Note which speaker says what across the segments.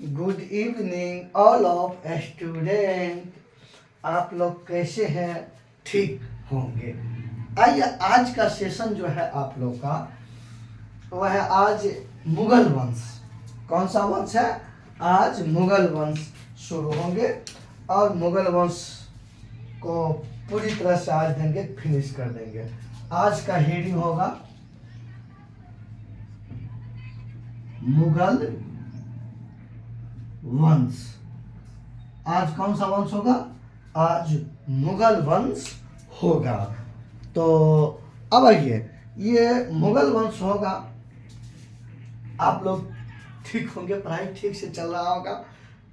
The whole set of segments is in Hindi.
Speaker 1: Good evening all of student. आप लोग कैसे हैं? ठीक होंगे। आइए, आज का सेशन जो है आप लोग का वह है आज मुगल वंश। कौन सा वंश है? आज मुगल वंश शुरू होंगे और मुगल वंश को पूरी तरह से आज देंगे, फिनिश कर देंगे। आज का हेडिंग होगा मुगल वंश। आज कौन सा वंश होगा? आज मुगल वंश होगा। तो अब आइए, ये मुगल वंश होगा। आप लोग ठीक होंगे, पढ़ाई ठीक से चल रहा होगा,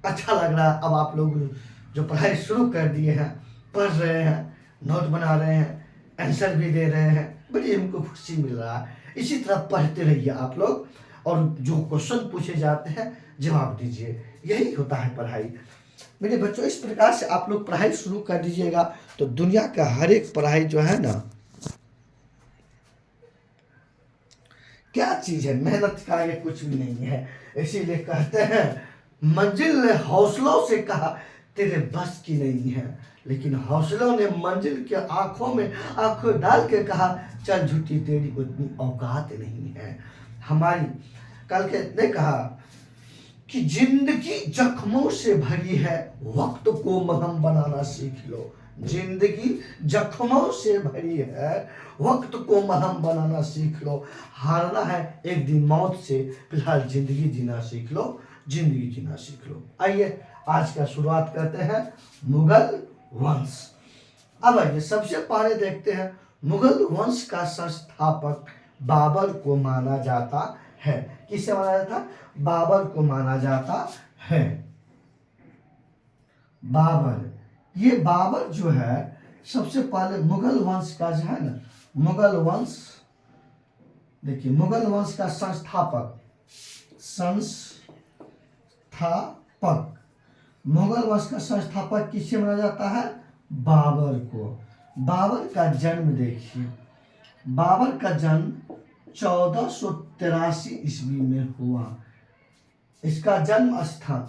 Speaker 1: अच्छा लग रहा है। अब आप लोग जो पढ़ाई शुरू कर दिए हैं, पढ़ रहे हैं, नोट बना रहे हैं, आंसर भी दे रहे हैं, बड़ी हमको खुशी मिल रहा है। इसी तरह पढ़ते रहिए आप लोग, और जो क्वेश्चन पूछे जाते हैं जवाब दीजिए। यही होता है पढ़ाई। मेरे बच्चों, इस प्रकार से आप लोग पढ़ाई शुरू कर दीजिएगा तो दुनिया का हर एक पढ़ाई जो है ना, क्या चीज़ है, मेहनत का आगे कुछ भी नहीं है। इसीलिए कहते हैं मंजिल ने हौसलों से कहा तेरे बस की नहीं है, लेकिन हौसलों ने मंजिल के आंखों में आंखों डाल के कहा चल झूठी तेरी उतनी औकात नहीं है। हमारी कल के ने कहा कि जिंदगी जख्मों से भरी है, वक्त को मरहम बनाना सीख लो। जिंदगी जख्मों से भरी है, वक्त को मरहम बनाना सीख लो। हारना है एक दिन मौत से, फिलहाल जिंदगी जीना सीख लो। जिंदगी जीना सीख लो। आइए, आज का शुरुआत करते हैं मुगल वंश। अब आइए, सबसे पहले देखते हैं मुगल वंश का संस्थापक बाबर को माना जाता है। किसे माना जाता? बाबर को माना जाता है। बाबर, ये बाबर जो है सबसे पहले मुगल वंश का जो है ना, मुगल वंश, देखिए मुगल वंश का संस्थापक मुगल वंश का संस्थापक किसे माना जाता है? बाबर को। बाबर का जन्म देखिए, बाबर का जन्म 1483 ईस्वी में हुआ। इसका जन्म स्थान,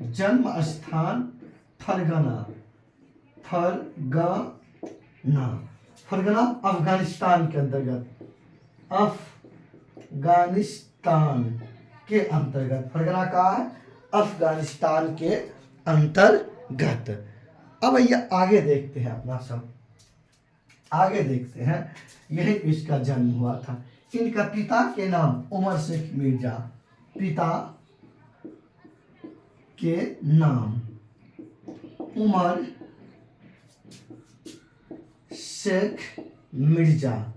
Speaker 1: जन्म स्थान फरगना अफगानिस्तान के अंतर्गत, फरगना का है अफगानिस्तान के अंतर्गत। अब ये आगे देखते हैं, अपना सब आगे देखते हैं। यही इसका जन्म हुआ था। इनका पिता के नाम उमर शेख मिर्जा, पिता के नाम उमर शेख मिर्जा,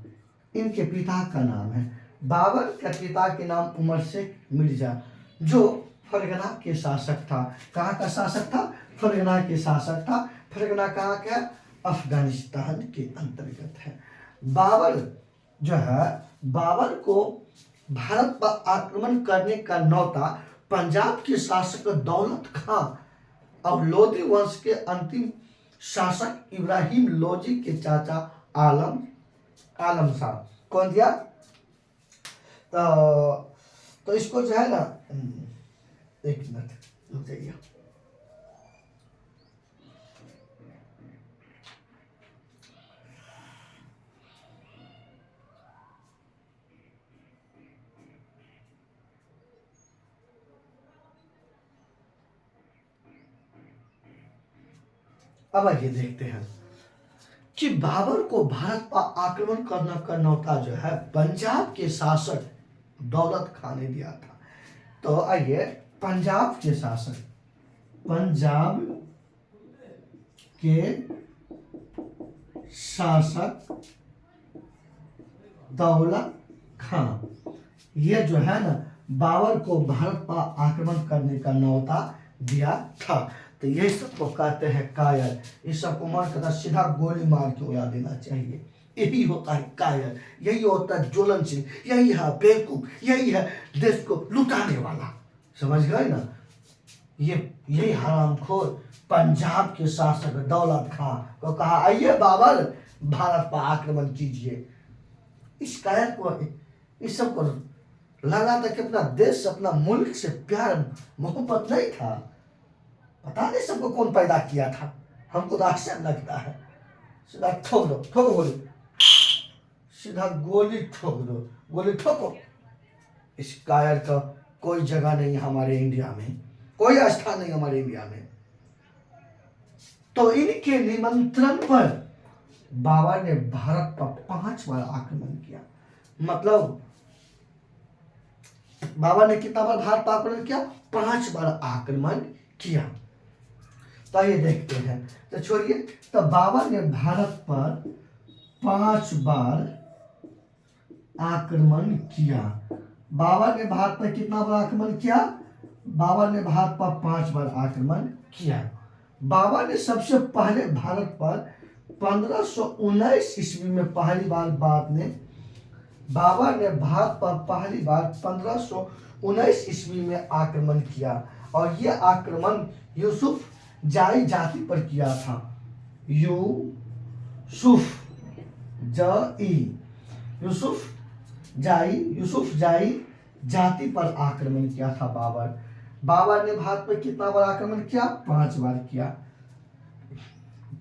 Speaker 1: इनके पिता का नाम है। बाबर के पिता के नाम उमर शेख मिर्जा, जो फरगना के शासक था। कहाँ का शासक था? फरगना के शासक था। फरगना कहाँ का? अफगानिस्तान के अंतर्गत है। बाबर जो है, बाबर को भारत पर आक्रमण करने का न्योता पंजाब के शासक दौलत खां और लोधी वंश के अंतिम शासक इब्राहिम लोधी के चाचा आलम शाह कौन दिया? तो इसको जो है ना, एक मिनट रुक जाइए। अब आइए देखते हैं कि बाबर को भारत पर आक्रमण करने का न्योता जो है पंजाब के शासक दौलत खां ने दिया था। तो आइए, पंजाब के शासक दौलत खां, ये जो है ना बाबर को भारत पर आक्रमण करने का न्योता दिया था। तो यही सबको कहते हैं कायर। इस सबको मन करता सीधा गोली मार के उड़ा देना चाहिए। यही होता है कायर, यही होता है ज्वलनशील, यही है बेवकूफ, यही है देश को लुटाने वाला। समझ गए ना? यही हरामखोर पंजाब के शासक दौलत खां को कहा आइए बाबर भारत पर आक्रमण कीजिए। इस कायर को, इस सब को लगा था कि अपना देश अपना मुल्क से प्यार मोहब्बत नहीं था। पता नहीं सबको कौन पैदा किया था, हमको तो आश्चर्य लगता है। सीधा ठोक दो, ठोको गोली, सीधा गोली ठोक दो, गोली ठोको। इस कायर का कोई जगह नहीं हमारे इंडिया में, कोई स्थान नहीं हमारे इंडिया में। तो इनके निमंत्रण पर बाबा ने भारत पर 5 बार आक्रमण किया। मतलब बाबा ने कितना बार भारत पर आक्रमण किया? 5 बार आक्रमण किया। तो ये देखते हैं, तो छोड़िए। तो बाबा ने भारत पर 5 बार आक्रमण किया। बाबा ने भारत पर कितना बार आक्रमण किया? बाबा ने भारत पर 5 बार आक्रमण किया। बाबा ने सबसे पहले भारत पर 1519 ईस्वी में पहली बार बाबा ने भारत पर पहली बार 1519 ईस्वी में आक्रमण किया। और यह आक्रमण यूसुफ जाई जाति पर किया था। यूसुफ जाई जाति पर आक्रमण किया था बाबा ने भारत पर कितना बार आक्रमण किया? 5 बार किया।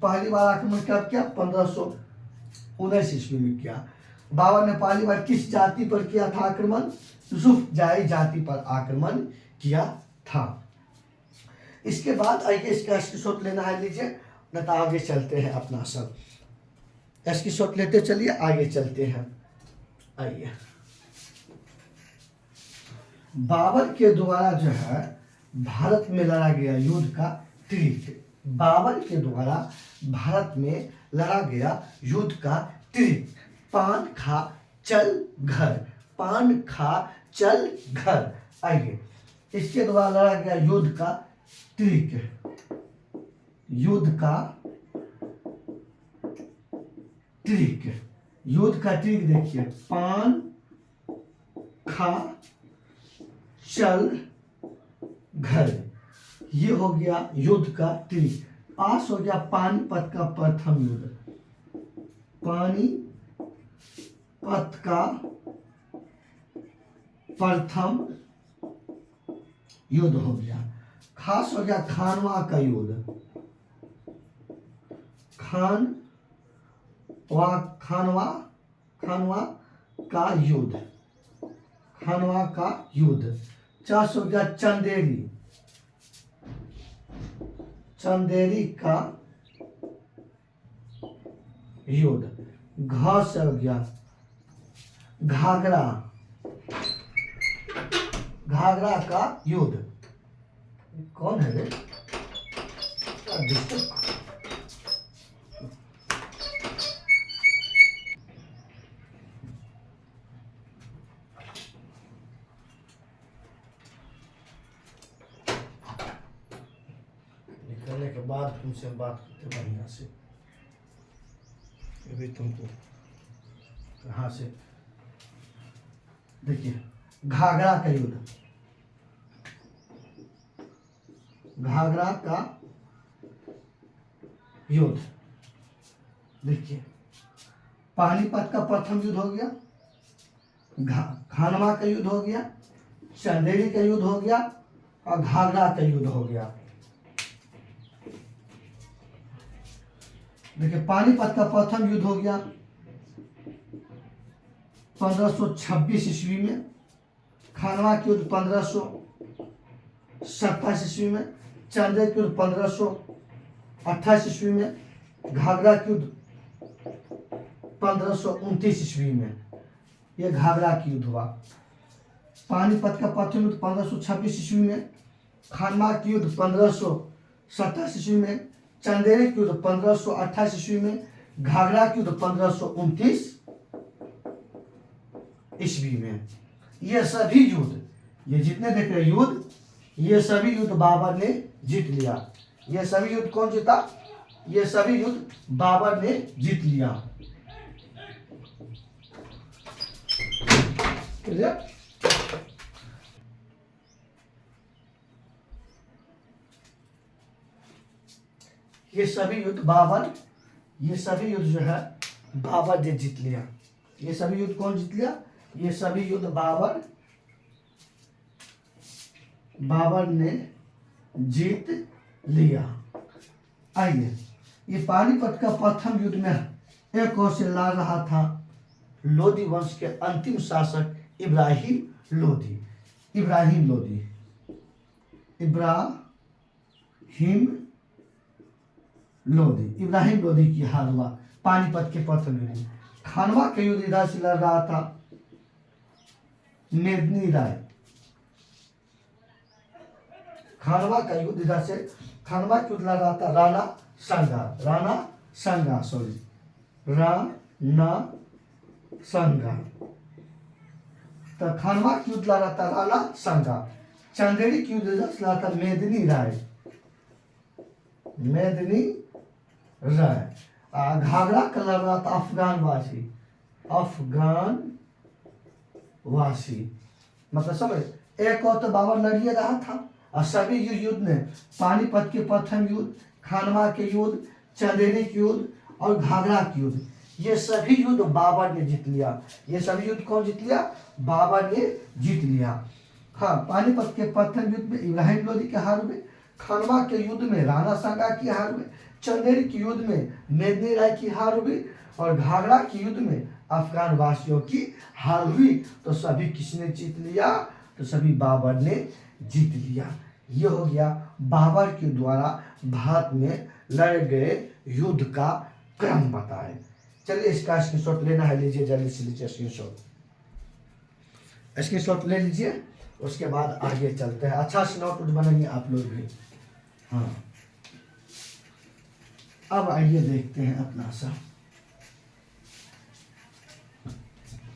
Speaker 1: पहली बार आक्रमण कब किया? 1519 ईस्वी में किया। बाबा ने पहली बार किस जाति पर किया था आक्रमण? यूसुफ जाई जाति पर आक्रमण किया था। इसके बाद आइए इसका स्क्रीनशॉट लेना है, लीजिए, नहीं तो आगे चलते हैं। अपना सब स्क्रीनशॉट लेते चलिए, आगे चलते हैं। आइए, बाबर के द्वारा जो है भारत में लड़ा गया युद्ध का तीर। बाबर के द्वारा भारत में लड़ा गया युद्ध का तीर। पान खा चल घर, पान खा चल घर। आइए, इसके द्वारा लड़ा गया युद्ध का ट्रिक। युद्ध का ट्रिक देखिए, पान खा चल घर, ये हो गया युद्ध का ट्रिक। पास हो गया पानीपत का प्रथम युद्ध, पानीपत का प्रथम युद्ध हो गया। खास हो गया खानवा का युद्ध, खानवा का युद्ध। चास हो गया चंदेरी का युद्ध। घास हो गया घाघरा का युद्ध। कौन है रे? निकलने के बाद तुमसे बात करते बढ़िया से। अभी तुमको कहाँ से देखिए, घाघरा का युद्ध, घाघरा का युद्ध देखिए। पानीपत का प्रथम युद्ध हो गया, खानवा का युद्ध हो गया, चंदेरी का युद्ध हो गया और घाघरा का युद्ध हो गया। देखिए, पानीपत का प्रथम युद्ध हो गया 1526 ईस्वी में, खानवा के युद्ध 1527 ईस्वी में, चंदेरी के युद्ध 1528 ईस्वी में, घाघरा के युद्ध 1529 ईस्वी में। यह घाघरा की युद्ध हुआ। पानीपत का प्रथम युद्ध 1526 ईस्वी में, खानवा की युद्ध 1527 ईस्वी में, चंदेरी की युद्ध 1528 ईस्वी में, घाघरा की युद्ध 1529 ईस्वी में। ये सभी युद्ध, ये जितने देख रहे युद्ध, ये सभी युद्ध बाबर ने जीत लिया। ये सभी युद्ध कौन जीता? ये सभी युद्ध बाबर ने जीत लिया। ये सभी युद्ध जो है बाबर ने जीत लिया। ये सभी युद्ध कौन जीत लिया? ये सभी युद्ध बाबर बाबर ने जीत लिया। आइए, ये पानीपत का प्रथम युद्ध में एक ओर से लड़ रहा था लोधी वंश के अंतिम शासक इब्राहिम लोधी। इब्राहिम लोधी इब्राहिम लोधी इब्राहिम लोधी की हार हुआ पानीपत के प्रथम युद्ध में। खानवा के युद्ध इधर से लड़ रहा था मेदिनी राय। खानवा का युद्ध इधर से खानवा के युद्ध लड़ रहा था राणा संगा। तो खानवा की युद्ध लड़ रहा था राणा संगा। चंदेरी की युद्ध लड़ रहा था मेदिनी राय। घाघरा का लड़ रहा था अफगानवासी। मतलब समझ, एक और तो बाबर लड़िए रहा था और सभी युद्ध में पानीपत के प्रथम युद्ध, खानवा के युद्ध, चंदेरी के युद्ध और घाघरा के युद्ध, ये सभी युद्ध बाबर ने जीत लिया। ये सभी युद्ध कौन जीत लिया? बाबर ने जीत लिया। हाँ, पानीपत के प्रथम युद्ध में इब्राहिम लोधी के हार हुए, खानवा के युद्ध में राणा सांगा की हार हुई, चंदेरी के युद्ध में मेदिनी राय की हार हुई और घाघरा के युद्ध में अफगान वासियों की हार हुई। तो सभी किसने जीत लिया? तो सभी बाबर ने जीत लिया। ये हो गया बाबर के द्वारा भारत में लड़े गए युद्ध का क्रम बताए। चलिए, इसका स्क्रीनशॉट लेना है, लीजिए, जल्दी से लीजिए स्क्रीनशॉट ले लीजिए। उसके बाद आगे चलते हैं। अच्छा से नोट बनाइए आप लोग भी। हाँ, अब आइए देखते हैं अपना सा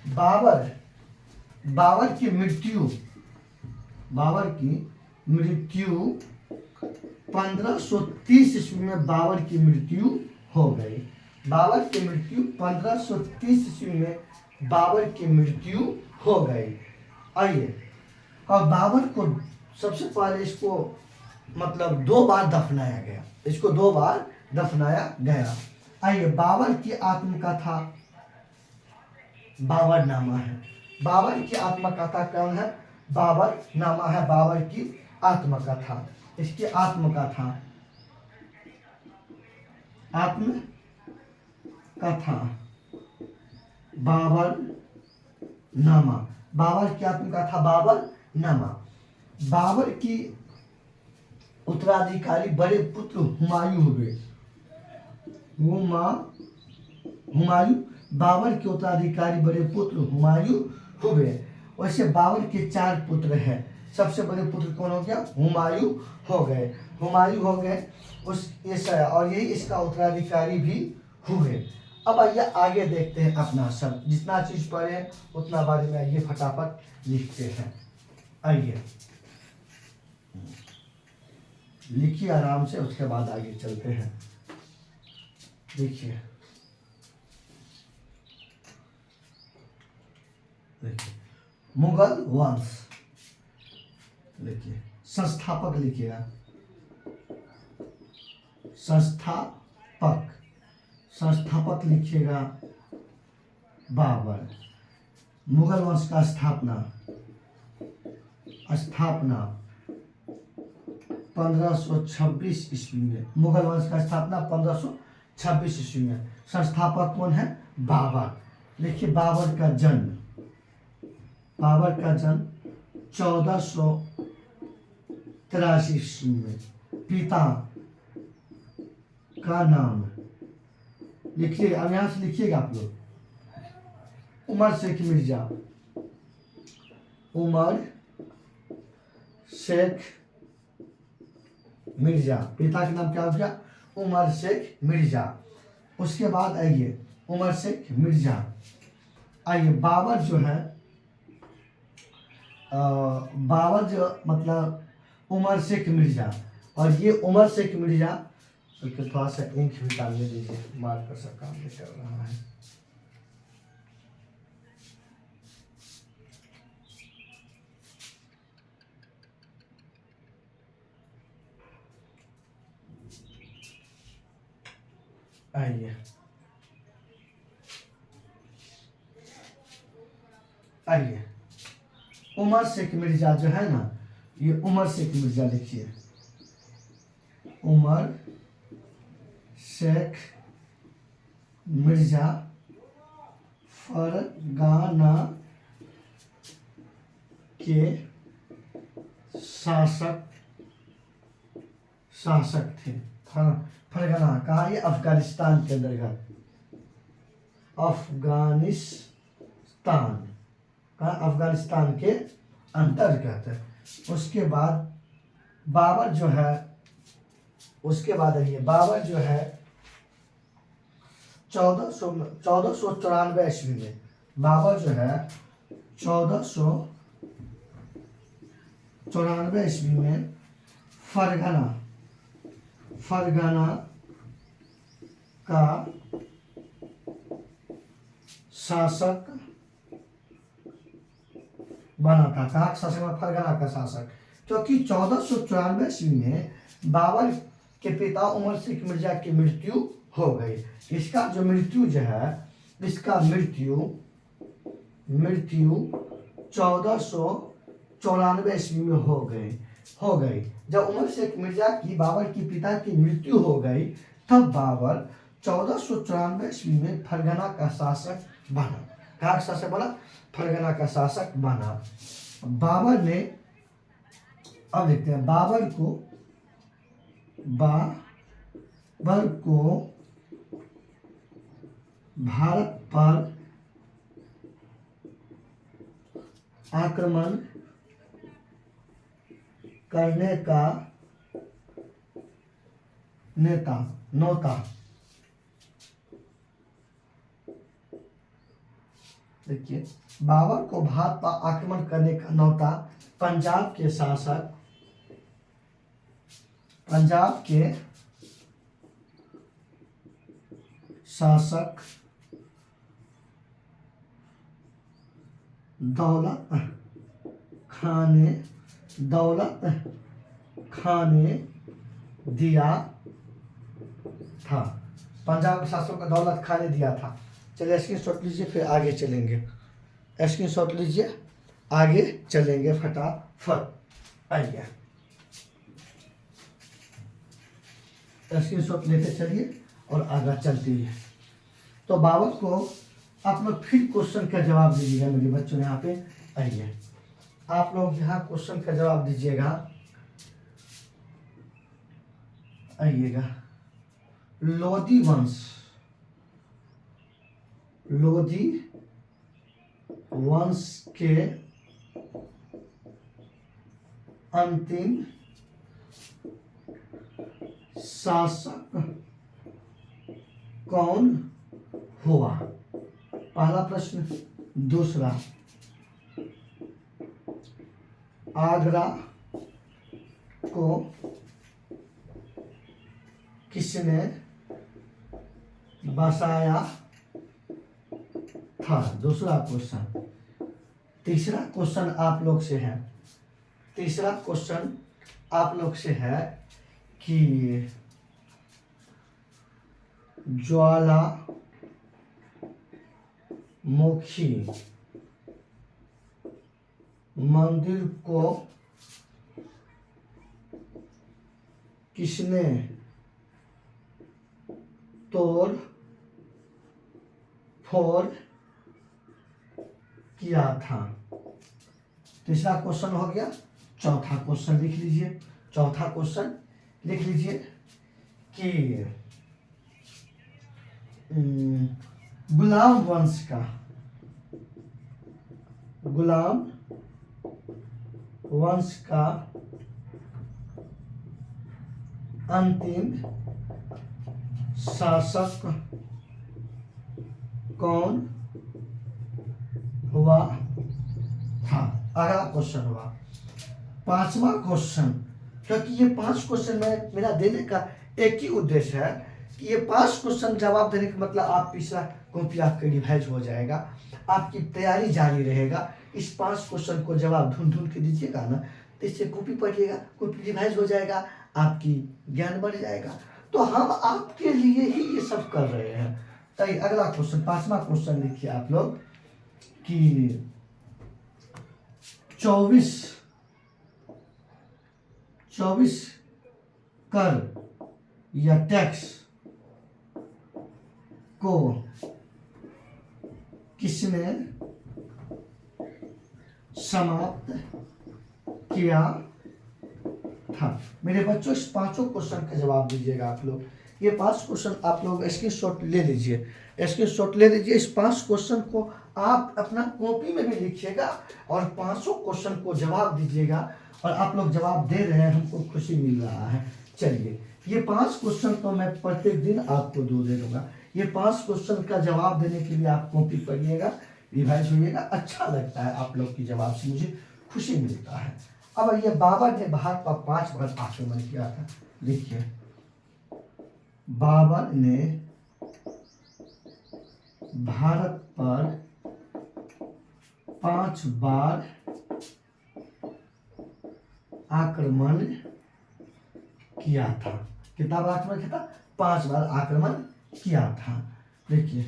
Speaker 1: बाबर की मृत्यु 1530 ईस्वी में बाबर की मृत्यु हो गई। बाबर की मृत्यु 1530 ईस्वी में बाबर की मृत्यु हो गई। आइए, और बाबर को सबसे पहले इसको मतलब 2 बार दफनाया गया। इसको 2 बार दफनाया गया। आइए, बाबर की आत्मकथा बाबरनामा है। बाबर की आत्मकथा कौन है? बाबरनामा है बाबर की आत्मकथा। इसकी आत्मकथा बाबरनामा। बाबर की आत्मकथा बाबरनामा। बाबर की उत्तराधिकारी बड़े पुत्र हुमायूं हुए। हुमायूं बाबर के उत्तराधिकारी बड़े पुत्र हुमायूं हुए। वैसे बाबर के 4 पुत्र हैं। सबसे बड़े पुत्र कौन हो गया? हुमायूं हो गए। और यही इसका उत्तराधिकारी भी हुए। अब आइए आगे देखते हैं अपना सब। जितना चीज पढ़े उतना बारे में आइए फटाफट लिखते हैं। आइए लिखिए आराम से, उसके बाद आगे चलते हैं। देखिए मुगल वंश। देखिए संस्थापक लिखिएगा। संस्थापक लिखिएगा बाबर। मुगल वंश का स्थापना 1526 ईस्वी में। मुगल वंश का स्थापना 1526 ईस्वी में। संस्थापक कौन है? बाबर। देखिए बाबर का जन्म 1483 ईस्वी में। पिता का नाम लिखिए, अब यहां से लिखिएगा आप लोग। उमर शेख मिर्जा। पिता का नाम क्या हो गया? उमर शेख मिर्जा। उसके बाद आइए उमर शेख मिर्जा। आइए बाबर जो है बाबर जो मतलब उमर शेख मिर्जा। और ये उमर शेख मिर्जा, थोड़ा सा इंक भी डालने दीजिए, मार्कर सा काम नहीं कर रहा है। आइए उमर शेख मिर्जा जो है ना, ये उमर शेख मिर्जा लिखिए, उमर शेख मिर्जा फरगाना के शासक थे। फरगाना कहा, ये अफगानिस्तान के अंतर्गत, अफगानिस्तान कहा, अफगानिस्तान के अंतर्गत। उसके बाद बाबर जो है, उसके बाद ये बाबर जो है 1494 ईस्वी में, बाबर जो है 1494 ईस्वी में फरगाना का शासक बना था। कहा शासक में, फरगाना का शासक, क्योंकि 1494 ईस्वी में बाबर के पिता उमर शेख मिर्जा की मृत्यु हो गई। इसका जो मृत्यु जो है, इसका मृत्यु 1494 ईस्वी में हो गई। जब उमर शेख मिर्जा की, बाबर की पिता की मृत्यु हो गई, तब बाबर 1494 ईस्वी में फरगना का शासक बना। कहाँ का शासक बना? फरगना का शासक बना। बाबर ने, अब देखते हैं, बाबर को भारत पर आक्रमण करने का नौता, देखिए, बाबर को भारत पर आक्रमण करने का नौता पंजाब के शासक दौलत खान ने दिया था। पंजाब के शासक को दौलत खान ने दिया था। चलिए स्क्रीनशॉट लीजिए, फिर आगे चलेंगे। स्क्रीनशॉट लीजिए, आगे चलेंगे फटाफट। आइए स्क्रीनशॉट लेते चलिए और आगे चलते हैं। तो बाबर को आप लोग फिर क्वेश्चन का जवाब दीजिएगा मेरे बच्चों। यहाँ पे आइए, आप लोग यहाँ क्वेश्चन का जवाब दीजिएगा। आइएगा, लोधी वंश के अंतिम शासक कौन हुआ? पहला प्रश्न। दूसरा, आगरा को किसने बसाया था? दूसरा क्वेश्चन। तीसरा क्वेश्चन आप लोग से है, तीसरा क्वेश्चन आप लोग से है कि ज्वालामुखी मंदिर को किसने तोड़ फोड़ किया था? तीसरा क्वेश्चन हो गया। चौथा क्वेश्चन लिख लीजिए। चौथा क्वेश्चन लिख लीजिए कि गुलाम वंश का अंतिम शासक कौन हुआ था? अगला क्वेश्चन हुआ। पांचवा क्वेश्चन, क्योंकि ये 5 क्वेश्चन में मेरा देने का एक ही उद्देश्य है कि ये 5 क्वेश्चन जवाब देने का मतलब आप पिछला कॉपी आपका रिवाइज हो जाएगा, आपकी तैयारी जारी रहेगा। इस 5 क्वेश्चन को जवाब ढूंढ के दीजिएगा ना, तो इससे कॉपी पढ़िएगा, कॉपी रिवाइज हो जाएगा, आपकी ज्ञान बढ़ जाएगा। तो हम आपके लिए ही ये सब कर रहे हैं। तो अगला क्वेश्चन, 5वां क्वेश्चन लिखिए आप लोग कि 24 24 कर या टैक्स को किसने समाप्त किया था। मेरे बच्चों इस पांचों क्वेश्चन का जवाब दीजिएगा आप लोग। ये 5 क्वेश्चन आप लोग स्क्रीनशॉट ले लीजिए, स्क्रीनशॉट ले लीजिए। इस 5 क्वेश्चन को आप अपना कॉपी में भी लिखिएगा और 500 क्वेश्चन को जवाब दीजिएगा। और आप लोग जवाब दे रहे हैं, हमको खुशी मिल रहा है। चलिए, ये 5 क्वेश्चन तो मैं प्रत्येक दिन आपको दे दूंगा। ये 5 क्वेश्चन का जवाब देने के लिए आप कॉपी पढ़िएगा, रिवाइज होइएगा। अच्छा लगता है आप लोग की जवाब से, मुझे खुशी मिलता है। अब ये बाबर ने भारत पर 5 बार आक्रमण किया था। देखिए, बाबर ने भारत पर 5 बार आक्रमण किया था। कितना बार आक्रमण किया था? 5 बार आक्रमण किया था। देखिए,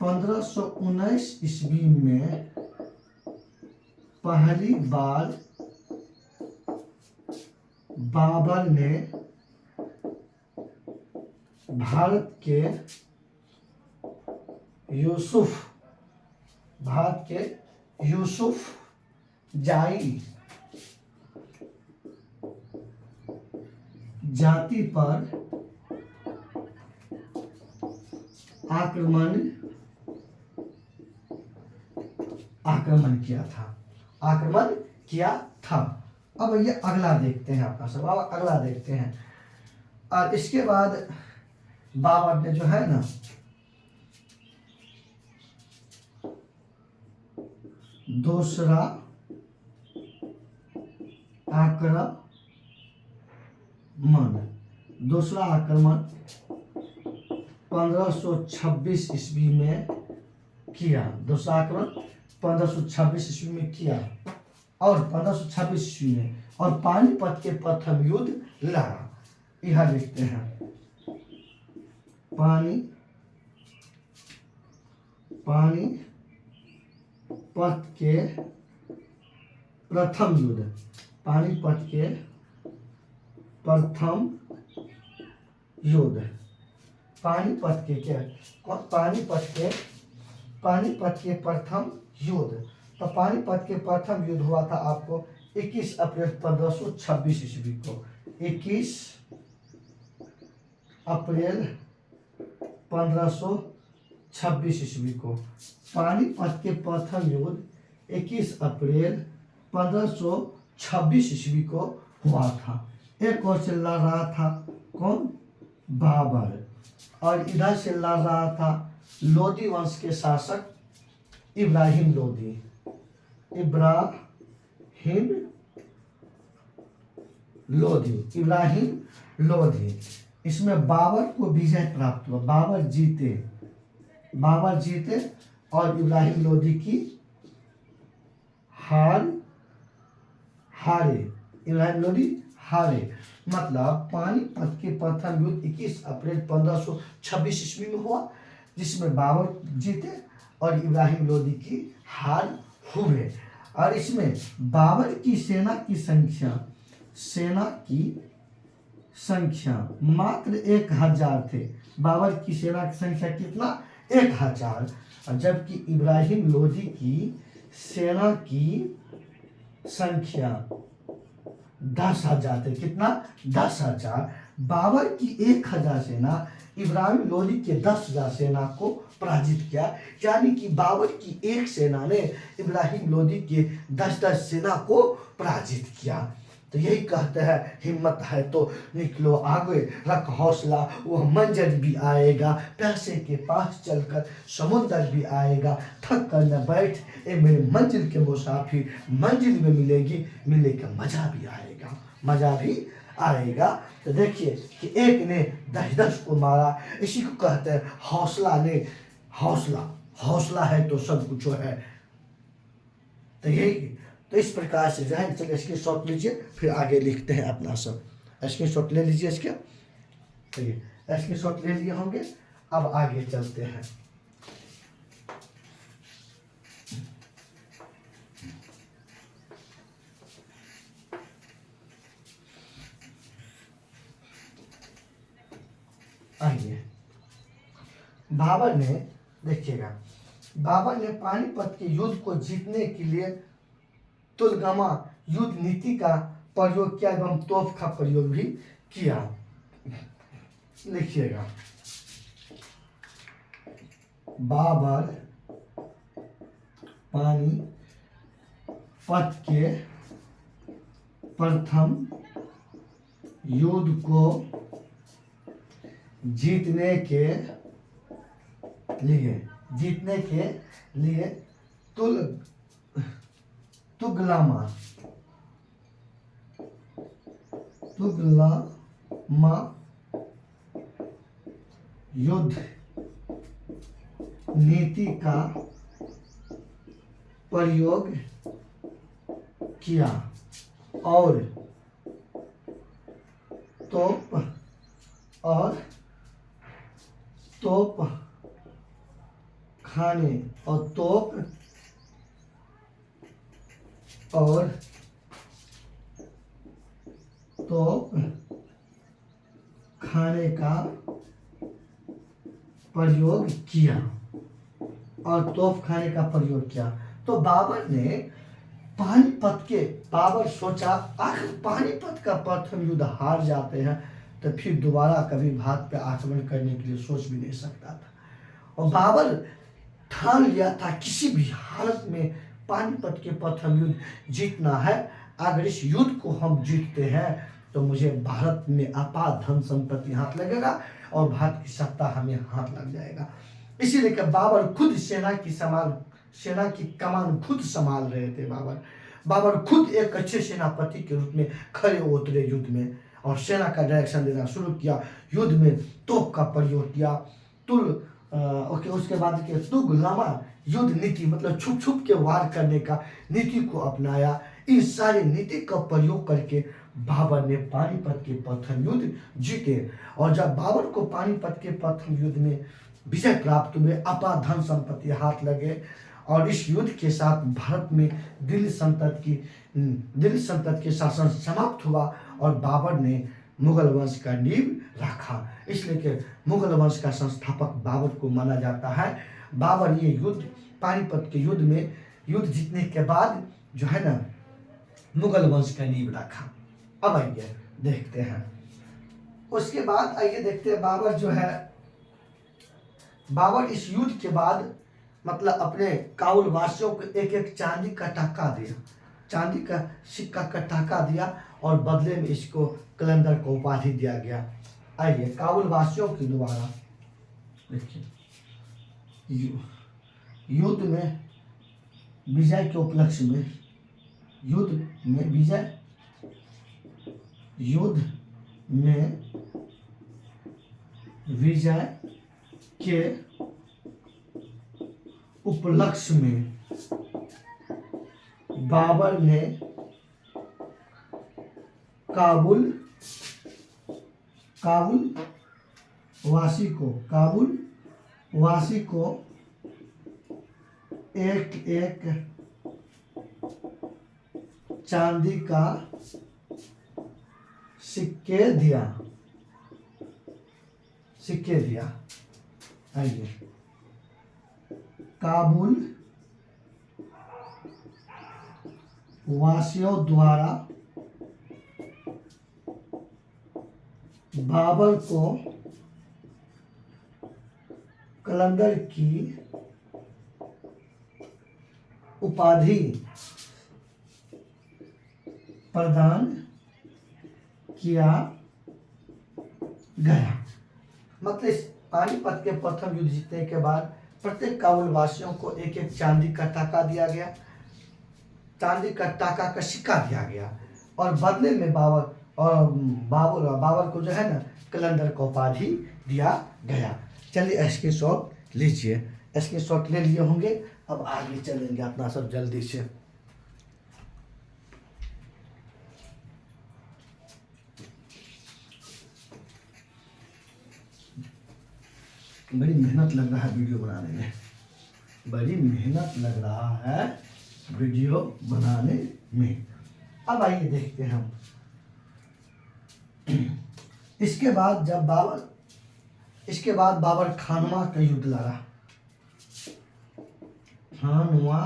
Speaker 1: 1519 ईस्वी में पहली बार बाबर ने भारत के यूसुफ जाति पर आक्रमण किया था। अब ये अगला देखते हैं अपना सब, अब अगला देखते हैं। और इसके बाद बाबर ने जो है ना दूसरा आक्रमण 1526 ईस्वी में किया। दूसरा आक्रमण 1526 ईस्वी में किया और 1526 ईस्वी में, और पानीपत के प्रथम युद्ध लड़ा। यह लिखते हैं, पानीपत के प्रथम युद्ध, पानीपत के प्रथम युद्ध, पानीपत के प्रथम युद्ध। तो पानीपत के प्रथम युद्ध हुआ था आपको 21 अप्रैल 1526 ईस्वी को। 21 अप्रैल 1526 ईस्वी को पानीपत के प्रथम युद्ध 21 अप्रैल 1526 ईस्वी को हुआ था। एक और से लड़ रहा था कौन? बाबर। और इधर से लड़ रहा था लोदी वंश के शासक इब्राहिम लोदी। इसमें बाबर को विजय प्राप्त हुआ, बाबर जीते और इब्राहिम लोदी की हारे। मतलब पानीपत के प्रथम युद्ध 21 अप्रैल 1526 ईस्वी में हुआ, जिसमें बाबर जीते और इब्राहिम लोदी की हार हुए। और इसमें बाबर की सेना की संख्या मात्र 1000 थे। बाबर की सेना की संख्या कितना? 1000। जबकि इब्राहिम लोदी की सेना की संख्या 10,000 थे। कितना? 10,000। बाबर की 1000 सेना इब्राहिम लोदी के 10,000 सेना को पराजित किया। यानी कि बाबर की एक सेना ने इब्राहिम लोदी के 10 सेना को पराजित किया। तो यही कहते हैं, हिम्मत है तो निकलो आगे, रख हौसला, वह मंजिल भी आएगा। प्यासे के पास चलकर समुंदर भी आएगा। थक कर न बैठ ए मेरे मंजिल के मुसाफिर, मंजिल में मिलेगा मजा भी आएगा। तो देखिए कि एक ने 10 को मारा। इसी को कहते हैं हौसला है तो सब कुछ है। तो यही, तो इस प्रकार से जो है, चलिए स्क्रीन शॉट लीजिए, फिर आगे लिखते हैं अपना सब। स्क्रीन शॉट ले लीजिए इसके। चलिए, स्क्रीन शॉट ले लिए होंगे, अब आगे चलते हैं। बाबर ने, देखिएगा, बाबर ने पानीपत के युद्ध को जीतने के लिए तुलगमा युद्ध नीति का प्रयोग किया एवं तोप का प्रयोग भी किया। लिखिएगा, बाबर पानीपत के प्रथम युद्ध को जीतने के लिए तुगलमा युद्ध नीति का प्रयोग किया और तोप खाने का प्रयोग किया तो बाबर ने बाबर सोचा आखिर पानीपत का प्रथम युद्ध हार जाते हैं तो फिर दोबारा कभी भारत पे आक्रमण करने के लिए सोच भी नहीं सकता था। और बाबर ठान लिया था किसी भी हालत में पानीपत के प्रथम युद्ध जीतना है। अगर इस युद्ध को हम जीतते हैं तो मुझे भारत में अपार धन संपत्ति हाथ लगेगा और भारत की सत्ता हमें हाथ लग जाएगा। इसीलिए कि बाबर खुद सेना की कमान खुद संभाल रहे थे। बाबर खुद एक अच्छे सेनापति के रूप में खड़े उतरे युद्ध में और सेना का डायरेक्शन देना शुरू किया। युद्ध में तोप का प्रयोग किया। उसके बाद के तुगलमा युद्ध नीति मतलब छुप छुप के वार करने का नीति को अपनाया। इस सारी नीति का प्रयोग करके बाबर ने पानीपत के प्रथम युद्ध जीते। और जब बाबर को पानीपत के प्रथम युद्ध में विजय प्राप्त हुए, अपार धन संपत्ति हाथ लगे और इस युद्ध के साथ भारत में दिल्ली सल्तनत के शासन समाप्त हुआ और बाबर ने मुगल वंश का नींव रखा। इसलिए कि मुगल वंश का संस्थापक बाबर को माना जाता है। बाबर ये पानीपत के युद्ध जीतने के बाद जो है ना मुगल वंश का नींव रखा। अब आइए देखते हैं, उसके बाद आइए देखते हैं बाबर इस युद्ध के बाद मतलब अपने काबुल वासियों को एक एक चांदी का टाका दिया, चांदी का सिक्का का टाका दिया और बदले में इसको कलंदर को उपाधि दिया गया। आइए काबुल वासियों के द्वारा देखिए, युद्ध में विजय के उपलक्ष्य में युद्ध में विजय के उपलक्ष्य में बाबर ने काबुल वासी को एक चांदी का सिक्के दिया। आइए, काबुल वासियों द्वारा बाबर को कलंदर की उपाधि प्रदान किया गया। मतलब इस पानीपत के प्रथम युद्ध जीतने के बाद प्रत्येक काबुल वासियों को एक एक चांदी का टाका दिया गया, चांदी का टाका का सिक्का दिया गया और बदले में बाबर को जो है ना कलंदर का उपाधि दिया गया। चलिए स्क्रीनशॉट लीजिए, स्क्रीनशॉट ले लिए होंगे। अब आगे चलेंगे अपना सब जल्दी से। बड़ी मेहनत लग रहा है वीडियो बनाने में, अब आइए देखते हैं हम। इसके बाद जब बाबर इसके बाद बाबर खानवा का युद्ध लड़ा। खानवा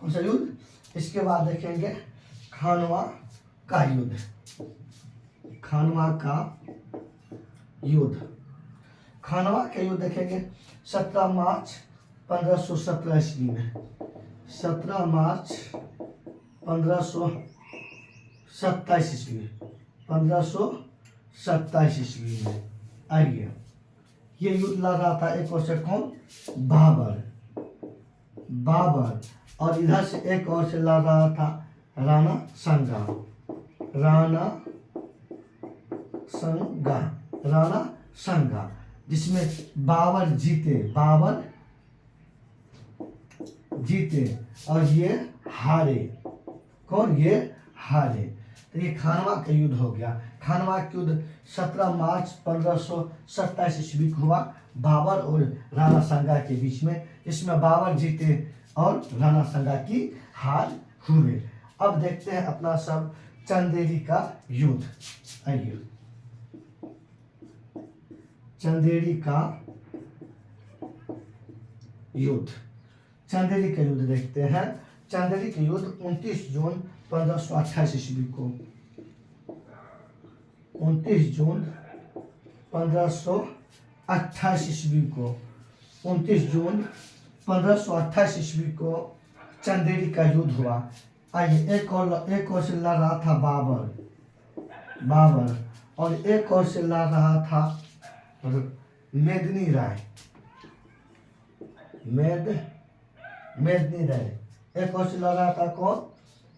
Speaker 1: कौन सा युद्ध? इसके बाद देखेंगे खानवा का युद्ध। खानवा का युद्ध, खानवा का युद्ध देखेंगे 17 मार्च 1517 ईस्वी में। 17 मार्च 1527 ईस्वी, 1527 ईस्वी में। आइए, ये युद्ध लड़ रहा था एक और से कौन? बाबर। बाबर और इधर से एक और से लड़ रहा था राणा संगा। राणा संगा, राणा संगा, जिसमें बाबर जीते। बाबर जीते और ये हारे। कौन? ये हारे। तो ये खानवा का युद्ध हो गया। खानवा का युद्ध 17 मार्च 1527 ईस्वी को हुआ बाबर और राणा संगा के बीच में, जिसमें बाबर जीते और राणा संगा की हार हुए। अब देखते हैं अपना सब चंदेरी का युद्ध। आइए, चंदेरी का युद्ध। चंदेरी का युद्ध देखते हैं। चंदेरी का युद्ध 29 जून 1528 ईस्वी को, 29 जून 1528 ईस्वी को, 29 जून 1528 ईस्वी को चंदेरी का युद्ध हुआ। आइए, एक और से लड़ रहा था बाबर और एक और से लड़ रहा था मेदिनी राय। मेदिनी राय। एक और से लड़ रहा था कौन?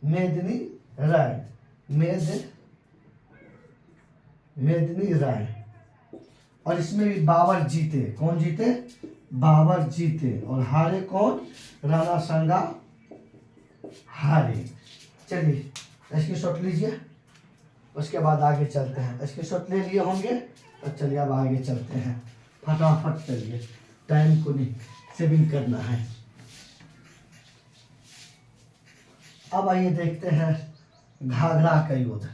Speaker 1: मेदिनी राय। मेदिनी राय। और इसमें भी बाबर जीते। कौन जीते? बाबर जीते। और हारे कौन? राणा संगा हारे। चलिए, इसकी शॉट लीजिए, उसके बाद आगे चलते हैं। इसके शॉट ले लिए होंगे तो चलिए अब आगे चलते हैं। फटाफट चलिए, टाइम को नहीं सेविंग करना है। अब आइए देखते हैं घाघरा का युद्ध।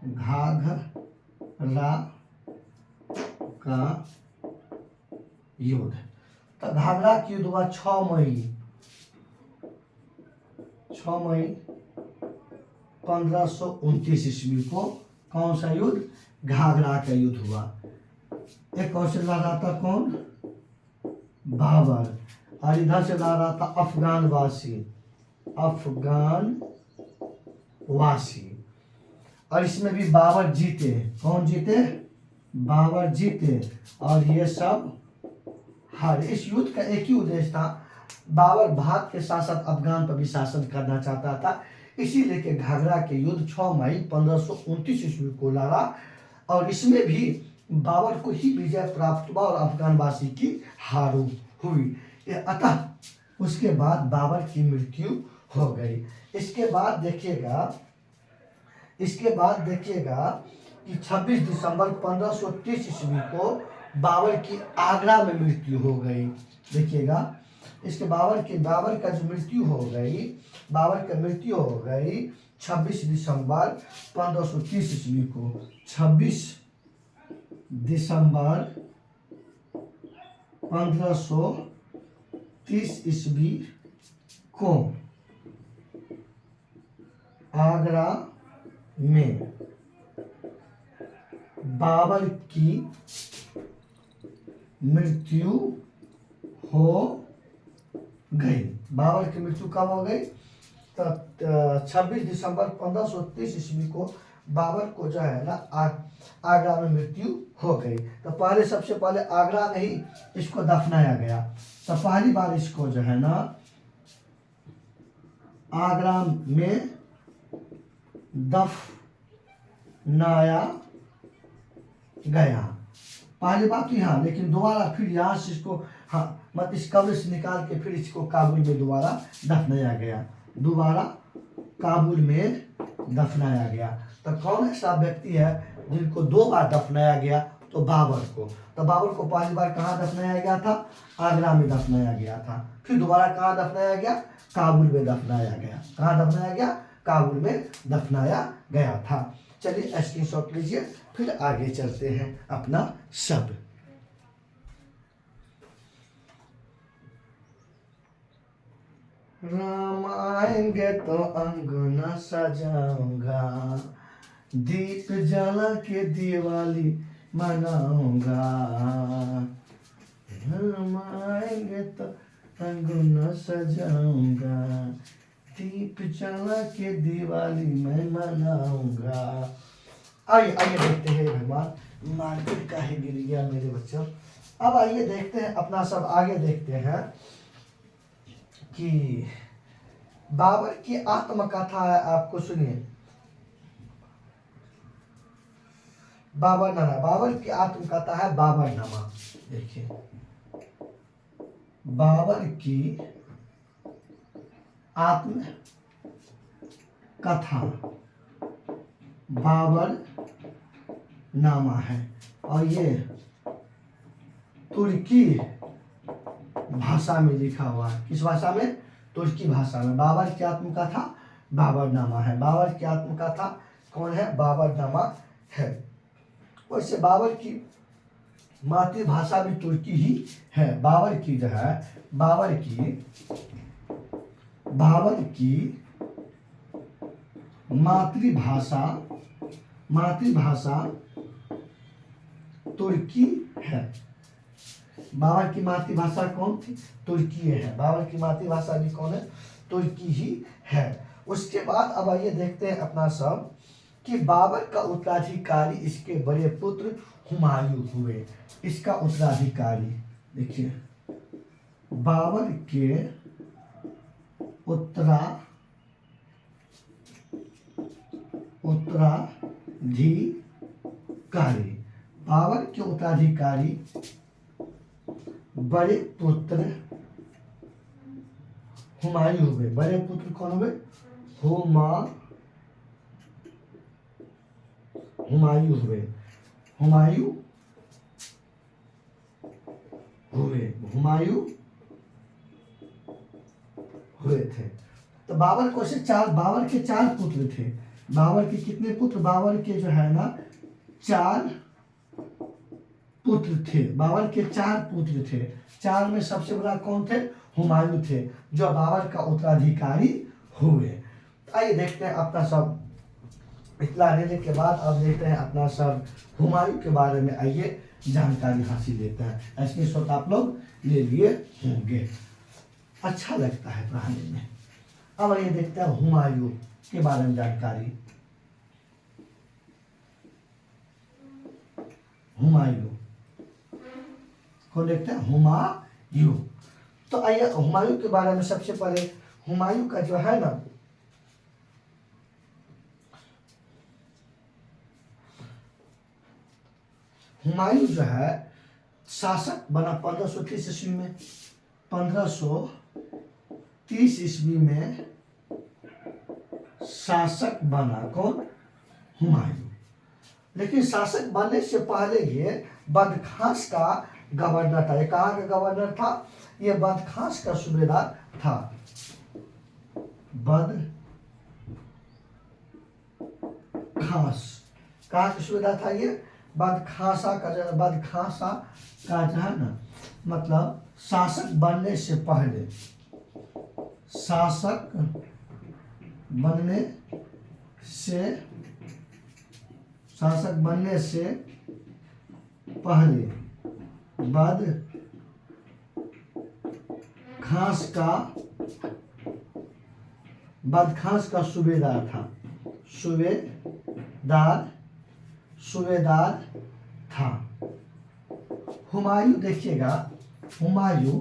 Speaker 1: घाघरा का युद्ध। तो घाघरा की युद्ध हुआ 6 मई 1529 ईस्वी को। कौन सा युद्ध? घाघरा का युद्ध हुआ। एक और से लड़ रहा था कौन? बाबर। और इधर से लड़ रहा था अफगान वासी। और इसमें भी बाबर जीते। कौन जीते? बाबर जीते और ये सब हारे। इस युद्ध का एक ही उद्देश्य था, बाबर भारत के साथ साथ अफगान पर भी शासन करना चाहता था। इसीलिए के घाघरा के युद्ध 6 मई 1529 ईस्वी को लड़ा और इसमें भी बाबर को ही विजय प्राप्त हुआ और अफगानवासी की हार हुई। अतः उसके बाद बाबर की मृत्यु हो गई। इसके बाद देखिएगा कि 26 दिसंबर 1530 ईस्वी को बाबर की आगरा में मृत्यु हो गई। देखिएगा, इसके बाबर का जो मृत्यु हो गई 26 दिसंबर 1530 ईस्वी को। 26 दिसंबर 1530 ईस्वी को आगरा में बाबर की मृत्यु हो गई। बाबर की मृत्यु कब हो गई? तो 26 दिसंबर 1530 ईस्वी को बाबर को जो है ना आगरा में मृत्यु हो गई। तो सबसे पहले आगरा में ही इसको दफनाया गया। तो पहली बार इसको जो है ना आगरा में दफनाया गया। पहली बात तो यहाँ, लेकिन दोबारा फिर यहाँ से इसको इस कब्र से निकाल के फिर इसको काबुल में दोबारा दफनाया गया। तो कौन ऐसा व्यक्ति है जिनको 2 बार दफनाया गया? तो बाबर को। तो बाबर को पहली बार कहाँ दफनाया गया था? आगरा में दफनाया गया था। फिर दोबारा कहाँ दफनाया गया? काबुल में दफनाया गया। कहाँ दफनाया गया? काबुल में दफनाया गया था। चलिए स्क्रीनशॉट लीजिए, फिर आगे चलते हैं अपना शब्द। राम आएंगे तो अंगना सजाऊंगा, दीप जला के दिवाली मनाऊंगा। राम आएंगे तो अंगना सजाऊंगा, दीप जला के दिवाली मैं मनाऊंगा। आइए आइए देखते हैं भगवान, मार्केट का ही गिर गया मेरे बच्चों। अब आइए देखते हैं अपना सब आगे देखते हैं कि बाबर की आत्मकथा है। आपको सुनिए, बाबरनामा, बाबर की आत्मकथा है बाबरनामा। देखिए, बाबर की आत्म कथा बाबर नामा है, और ये तुर्की भाषा में लिखा हुआ है। किस भाषा में? तुर्की भाषा में। बाबर की आत्मकथा बाबरनामा है। बाबर की आत्मकथा कौन है? बाबरनामा है। वैसे बाबर की मातृभाषा भी तुर्की ही है। बाबर की जो है, बाबर की मातृभाषा तुर्की है। बाबर की मातृभाषा कौन थी? तुर्की है। बाबर की मातृभाषा भी कौन है? तुर्की ही है। उसके बाद अब आइए देखते हैं अपना सब कि बाबर का उत्तराधिकारी इसके बड़े पुत्र हुमायूं हुए। इसका उत्तराधिकारी देखिए, बाबर के उत्तराधिकारी, बाबर के उत्तराधिकारी बड़े पुत्र हुमायूं हुए। बड़े पुत्र कौन हुए? हुमायूं हुए। हुमायूं हुए थे। तो बाबर को से बाबर के 4 पुत्र थे। बाबर के कितने पुत्र? बाबर के जो है ना 4 पुत्र थे। बाबर के 4 पुत्र थे। 4 में सबसे बड़ा कौन थे? हुमायूं थे, जो बाबर का उत्तराधिकारी हुए। आइए देखते हैं अपना सब, इतना लेने के बाद अब देखते हैं अपना सब हुमायूं के बारे में। आइए जानकारी हासिल लेते हैं। ऐसे शॉट आप लोग ले लिए होंगे, अच्छा लगता है पढ़ाने में। अब आइए देखते हैं हुमायूं के बारे में जानकारी। हुमायूं को देखते हैं, हुमायूं। तो आइए हुमायूं के बारे में सबसे पहले, हुमायूं का जो है ना, हुमायूं जो है शासक बना 1530 ईस्वी में। 1530 ईस्वी में शासक बना कौन? हुमायूं। लेकिन शासक बनने से पहले ये बदखास का गवर्नर था। ये कहाँ का गवर्नर था? ये बदखास का सूबेदार था। बदखास कहाँ का सूबेदार था? ये बदखासा का जो है ना, मतलब शासक बनने से पहले, शासक बनने से पहले बदखास का सूबेदार था। सूबेदार था। हुमायूं देखिएगा, हुमायूं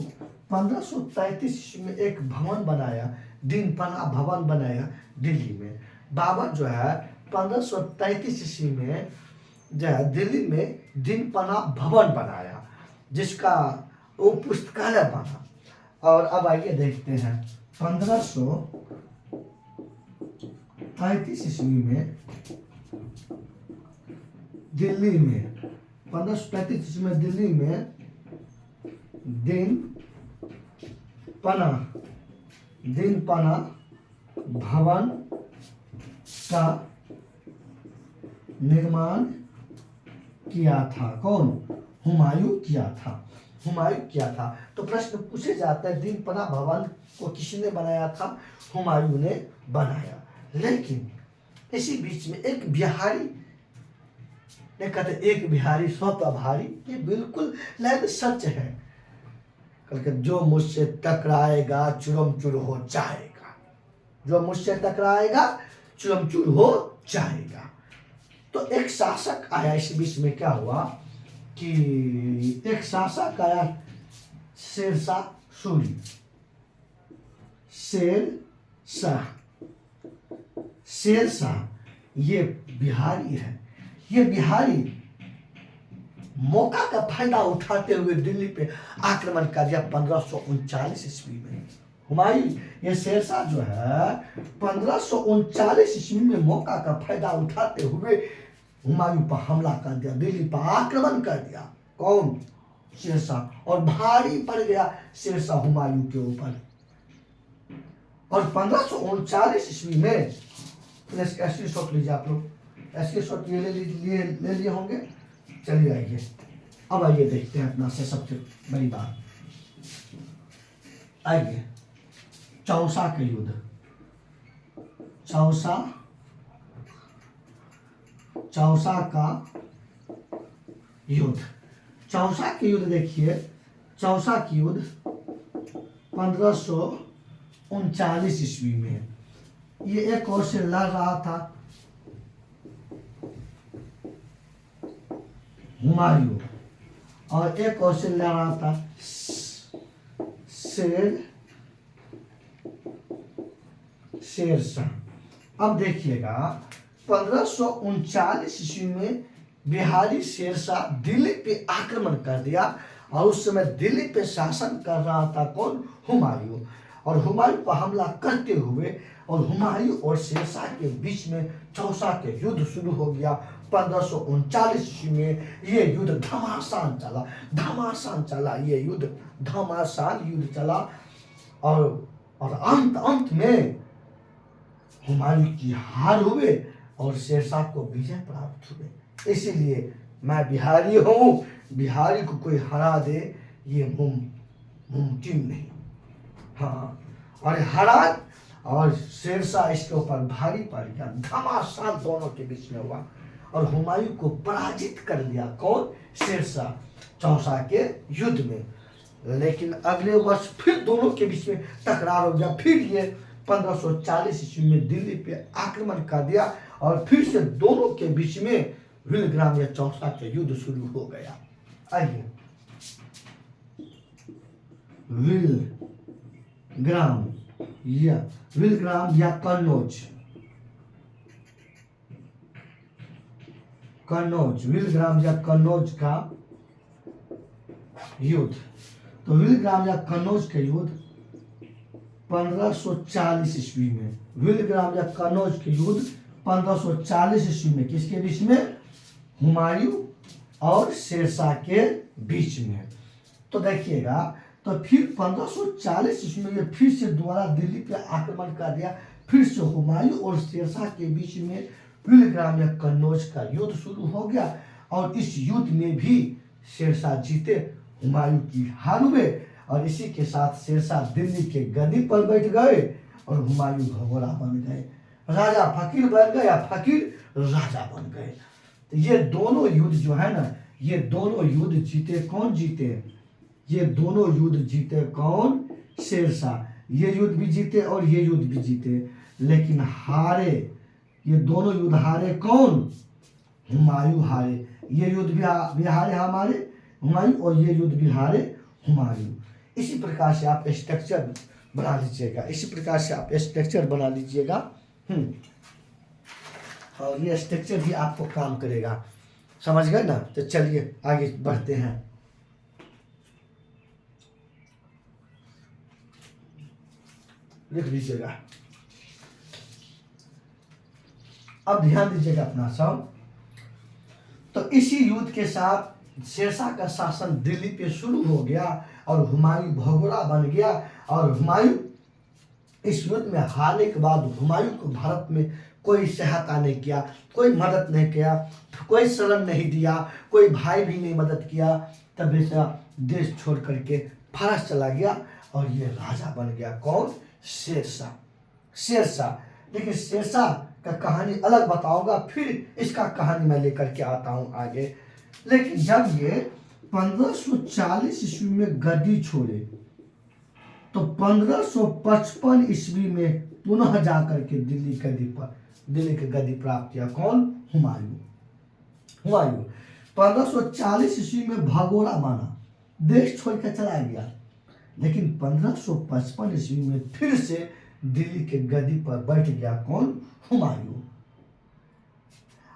Speaker 1: 1533 ईस्वी में एक भवन बनाया, दिन पनाह भवन बनाया दिल्ली में। बाबर जो है 1533 ईस्वी में जो है दिल्ली में दिन पनाह भवन बनाया, जिसका वो पुस्तकालय बना। और अब आइए देखते हैं 1535 ईस्वी में दिल्ली में, 1535 ईस्वी में दिल्ली में दिन पनाह भवन का निर्माण किया था। कौन? हुमायूं किया था। हुमायूं किया था। तो प्रश्न पूछे जाता है दीनपना भवन को किसने बनाया था? हुमायूं ने बनाया। लेकिन इसी बीच में एक बिहारी ने कहते एक बिहारी सौ पर भारी, ये बिल्कुल लाइन सच है। कल जो मुझसे टकराएगा चुरम चुर हो जाएगा, जो मुझसे टकराएगा चुरम चुर हो जाएगा। तो एक शासक आया, इस बीच में क्या हुआ कि एक शासक आया शेरशाह सूरी। शेरशाह ये बिहारी है। ये बिहारी मौका का फायदा उठाते हुए दिल्ली पे आक्रमण कर दिया 1539 ईस्वी में। हुमायूं ये शेरशाह जो है 1539 ईस्वी में मौका का फायदा उठाते हुए हुमायूं पर हमला कर दिया, दिल्ली पर आक्रमण कर दिया। कौन? शेरशाह। और भारी पड़ गया शेरशाह हुमायूं के ऊपर। और 1539 ईस्वी में एसकी शॉट लीजिए आप लोग, एसकी शॉट ये ले लिए होंगे। चलिए आइए, अब आइए देखते हैं अपना से सबसे बड़ी बात। आइए, चौसा के युद्ध। चौसा का युद्ध। चौसा के युद्ध देखिए, चौसा की युद्ध 1539 ईस्वी में। ये एक ओर से लड़ रहा था हुमायूं और एक ओर से लड़ रहा था शेरशाह। अब देखिएगा 1539 ईस्वी में बिहारी शेरशाह दिल्ली पे आक्रमण कर दिया और उस समय दिल्ली पे शासन कर रहा था कौन? हुमायूं। और हुमायूं पर हमला करते हुए और हुमायूं और शेरशाह के बीच में चौसा के युद्ध शुरू हो गया 1539 ईस्वी में। ये युद्ध घमासान चला, ये युद्ध घमासान युद्ध चला। और अंत में हुमायूं की हार हुए और शेरशाह को विजय प्राप्त हुए। इसीलिए मैं बिहारी हूँ, बिहारी को कोई हरा दे ये मुमकिन नहीं। हाँ, और हरा और शेरशाह इसके ऊपर भारी पड़ गया, घमासान दोनों के बीच में हुआ और हुमायूं को पराजित कर दिया। कौन? शेरशाह, चौसा के युद्ध में। लेकिन अगले वर्ष फिर दोनों के बीच में टकरार हो गया। फिर ये 1540 ईस्वी में दिल्ली पे आक्रमण कर दिया और फिर से दोनों के बीच में विलग्राम या चौसा के युद्ध शुरू हो गया। आइए, विलग्राम या कन्नौज, विलग्राम या कन्नौज का युद्ध। तो विलग्राम या कन्नौज के युद्ध 1540 ईस्वी में। विलग्राम या कन्नौज के युद्ध 1540 ईस्वी में किसके बीच में? हुमायूं और शेरशाह के बीच में। तो देखिएगा, तो फिर 1540 ईस्वी में ये फिर से दोबारा दिल्ली पे आक्रमण कर दिया। फिर से हुमायूं और शेरशाह के बीच में विलग्राम या कन्नौज का युद्ध शुरू हो गया और इस युद्ध में भी शेरशाह जीते, हुमायूं की हार हुए और इसी के साथ शेरशाह दिल्ली के गद्दी पर बैठ गए और हुमायूं भगोड़ा बन गए, राजा फकीर बन गए या फकीर राजा बन गए। तो ये दोनों युद्ध जो है ना, ये दोनों युद्ध जीते कौन? जीते ये दोनों युद्ध जीते कौन? शेरशाह। ये युद्ध भी जीते और ये युद्ध भी जीते, लेकिन हारे, ये दोनों युद्ध हारे कौन? हुमायूं हारे। ये युद्ध भी हारे हमारे हुमायूं और ये युद्ध भी हारे हुमायूं। इसी प्रकार से आप स्ट्रक्चर बना लीजिएगा, इसी प्रकार से आप स्ट्रक्चर बना लीजिएगा। और ये स्ट्रक्चर भी आपको काम करेगा, समझ गए ना? तो चलिए आगे बढ़ते हैं। लिख लीजिएगा, अब ध्यान दीजिएगा अपना सब। तो इसी युद्ध के साथ शेरशाह का शासन दिल्ली पे शुरू हो गया और हुमायूं भगोड़ा बन गया और हुमायूं इस युद्ध में हारने के बाद हुमायूं को भारत में कोई सहायता नहीं किया, कोई मदद नहीं किया, कोई शरण नहीं दिया, कोई भाई भी नहीं मदद किया। तब बेचारा देश छोड़ करके फारस चला गया और ये राजा बन गया। कौन? शेरशाह। शेरशाह। लेकिन शेरशाह का कहानी अलग बताऊंगा, फिर इसका कहानी मैं लेकर के आता हूं आगे। लेकिन जब ये 1540 ईस्वी में गद्दी छोड़े तो 1555 ईस्वी में पुनः जाकर के दिल्ली की गद्दी प्राप्त किया। कौन? हुमायूं। हुमायूं 1540 ईस्वी में भगोड़ा बना, देश छोड़ कर चला गया। लेकिन 1555 ईस्वी में फिर से दिल्ली के गद्दी पर बैठ गया। कौन? हुमायूं।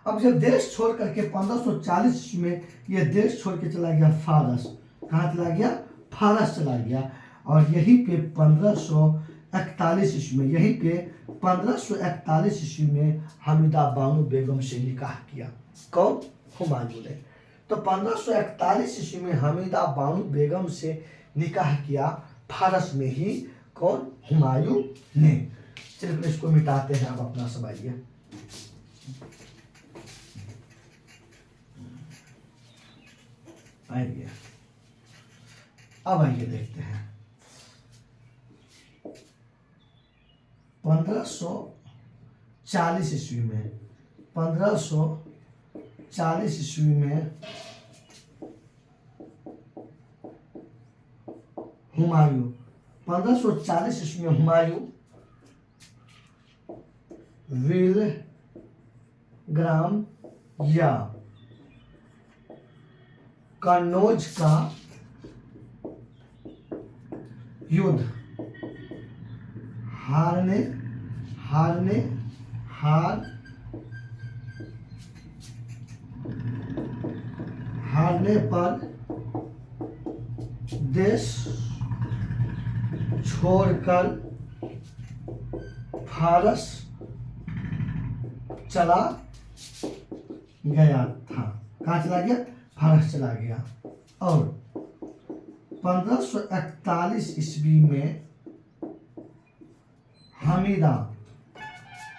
Speaker 1: अब जब देश छोड़ करके 1540 ईस्वी में यह देश छोड़ के चला गया फारस। कहाँ चला गया? फारस चला गया। और यहीं पे 1541 ईस्वी में, यहीं पे 1541 ईस्वी में हमीदा बानो बेगम से निकाह किया। कौन? हुमायूं ने। तो 1541 ईस्वी में हमीदा बानो बेगम से निकाह किया फारस में ही। कौन? हुमायूं ने। सिर्फ इसको मिटाते हैं अब अपना सब। आइए आइए अब आइए देखते हैं 1540 ईस्वी में, 1540 ईस्वी में हुमायूं, 1540 ईस्वी में हुमायूं विलग्राम या कन्नौज का युद्ध हारने पर देश छोड़कर फारस चला गया था। कहाँ चला गया? फारस चला गया। और 1541 ईस्वी में हमीदा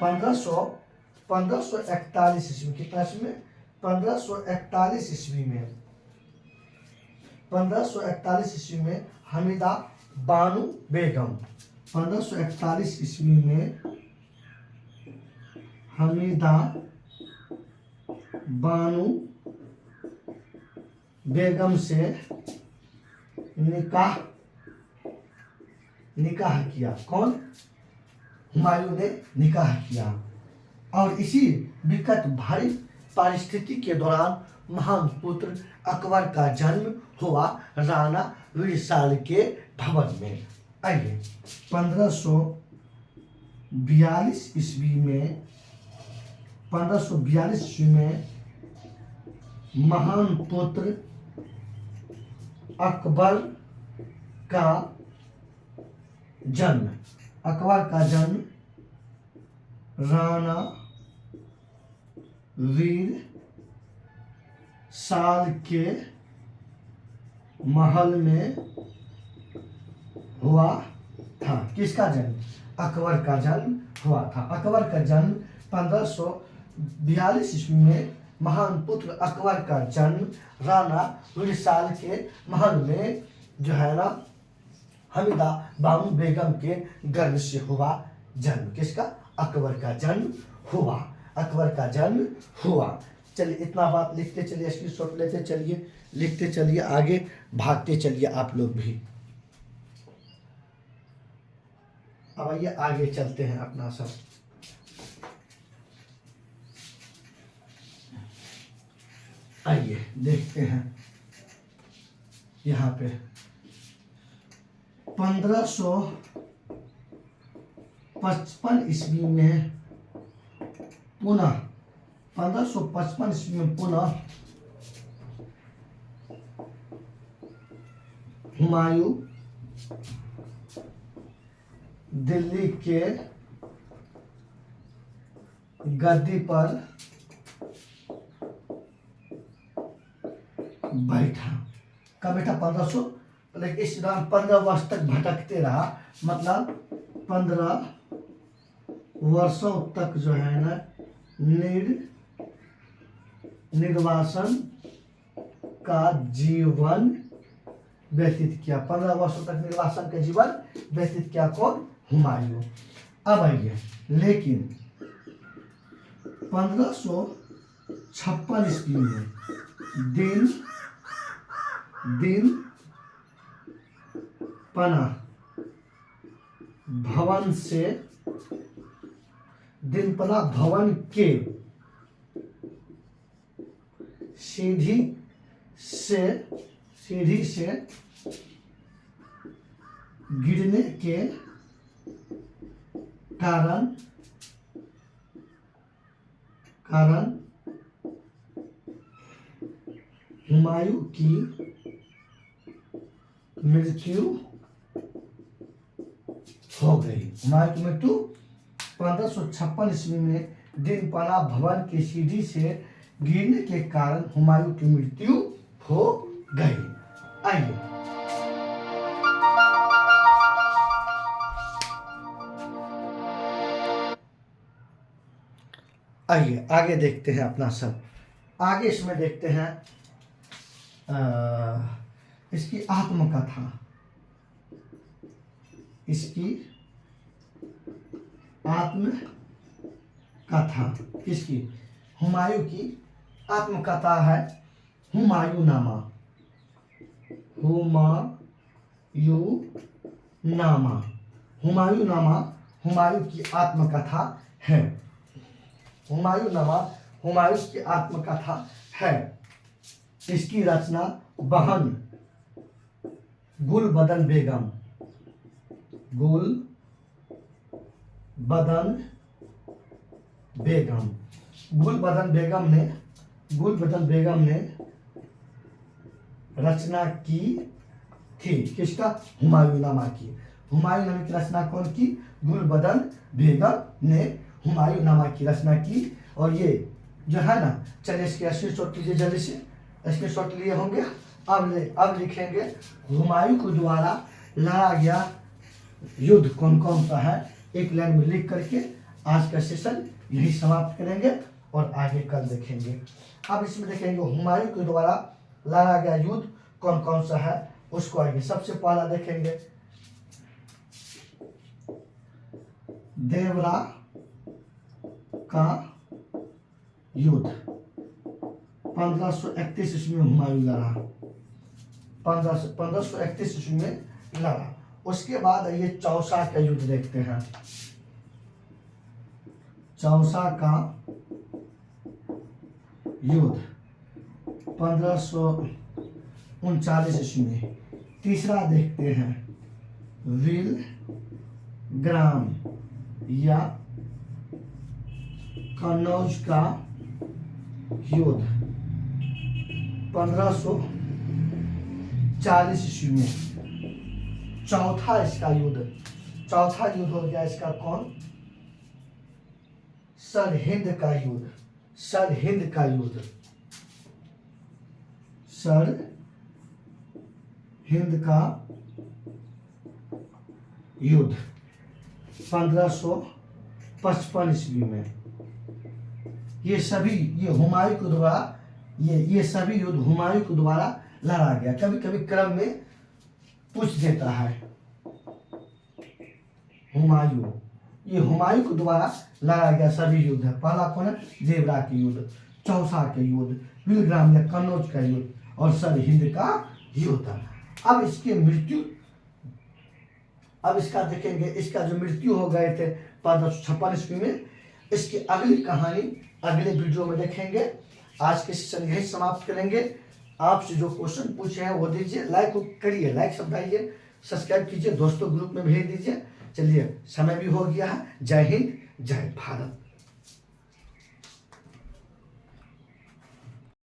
Speaker 1: 1541 ईस्वी कितना में 1541 ईस्वी में 1541 ईस्वी में हमीदा बानो बेगम 1541 ईस्वी में हमीदा बानो बेगम से निकाह किया। कौन? हुमायूं ने निकाह किया। और इसी विकट भारी परिस्थिति के दौरान महान पुत्र अकबर का जन्म हुआ राणा विशाल के भवन में। आइए 1542 ईस्वी में 1542 ईस्वी में महान पुत्र अकबर का जन्म राणा वीर साल के महल में हुआ था। किसका जन्म? अकबर का जन्म हुआ था। अकबर का जन्म 1542 ईस्वी में महान पुत्र अकबर का जन्म राणा विशाल के महल में जो है ना हमीदा बानो बेगम के गर्भ से हुआ जन्म। किसका? अकबर का जन्म हुआ। अकबर का जन्म हुआ। चलिए इतना बात लिखते चलिए, स्क्रीनशॉट लेते चलिए, लिखते चलिए, आगे भागते चलिए आप लोग भी। अब आइए आगे चलते हैं अपना सब। आइए देखते हैं यहाँ पे 1555 ईस्वी में पुनः 1555 ईस्वी में पुनः हुमायूं दिल्ली के गद्दी पर बैठा। कब बैठा? 1500, लेकिन इस दौरान 15 वर्ष तक भटकते रहा। मतलब 15 वर्षों तक जो है ना निर्वासन का जीवन व्यतीत किया। 15 वर्षों तक निर्वासन का जीवन व्यतीत किया कौन? हुमायूं। अब आइए, लेकिन 1556 ईस्वी में दिन पना भवन के सीढ़ी से गिरने के कारण हुमायूं की मृत्यु हो गई। हुमायूं की मृत्यु 1556 ईस्वी में दिन पना भवन की सीढ़ी से गिरने के कारण हुमायूं की मृत्यु हो गई। आइए आगे देखते हैं अपना सब। आगे इसमें देखते हैं इसकी आत्मकथा। किसकी? हुमायूं की आत्मकथा है हुमायूंनामा। हुमायूंनामा हुमायूं की आत्मकथा है। हुमायूंनामा हुमायूं की आत्मकथा है। इसकी रचना बहन गुलबदन बेगम ने रचना की थी। किसका? हुमायूंनामा की। हुमायूंनामा की रचना कौन की? गुलबदन बेगम ने हुमायूंनामा की रचना की। और ये जो है ना, चलिए इसके स्क्रीनशॉट लीजिए जल्दी से। स्क्रीनशॉट लिए होंगे। अब लिखेंगे हुमायूं के द्वारा लड़ा गया युद्ध कौन कौन सा है, एक लाइन में लिख करके आज का सेशन यही समाप्त करेंगे और आगे कल देखेंगे। अब इसमें देखेंगे हुमायूं के द्वारा लड़ा गया युद्ध कौन कौन सा है, उसको आगे सबसे पहला देखेंगे देवरा का युद्ध 1531 ईस्वी में हुमायूं लड़ा। 1531 ईस्वी में लड़ा। उसके बाद ये चौसा का युद्ध देखते हैं। चौसा का युद्ध 1539 ईस्वी में। तीसरा देखते हैं विलग्राम या कन्नौज का युद्ध 1540 ईस्वी में। चौथा युद्ध हो गया इसका कौन? सरहिंद का युद्ध 1555 ईस्वी में। ये हुमायूं के द्वारा ये सभी युद्ध हुमायूं के द्वारा लड़ा गया। कभी कभी क्रम में पूछ देता है। हुमायूं के द्वारा लड़ा गया सभी युद्ध है। पहला कौन है? देवरा के युद्ध, चौसा के युद्ध, विलग्राम या कन्नौज का युद्ध और सरहिंद का युद्ध। अब इसका देखेंगे, इसका जो मृत्यु हो गए थे 1556 ईस्वी में। इसकी अगली कहानी अगले वीडियो में देखेंगे। आज के सेशन यही समाप्त करेंगे। आपसे जो क्वेश्चन पूछे हैं वो दीजिए, लाइक करिए, लाइक समझाइए, सब्सक्राइब कीजिए, दोस्तों ग्रुप में भेज दीजिए। चलिए समय भी हो गया है। जय हिंद, जय भारत।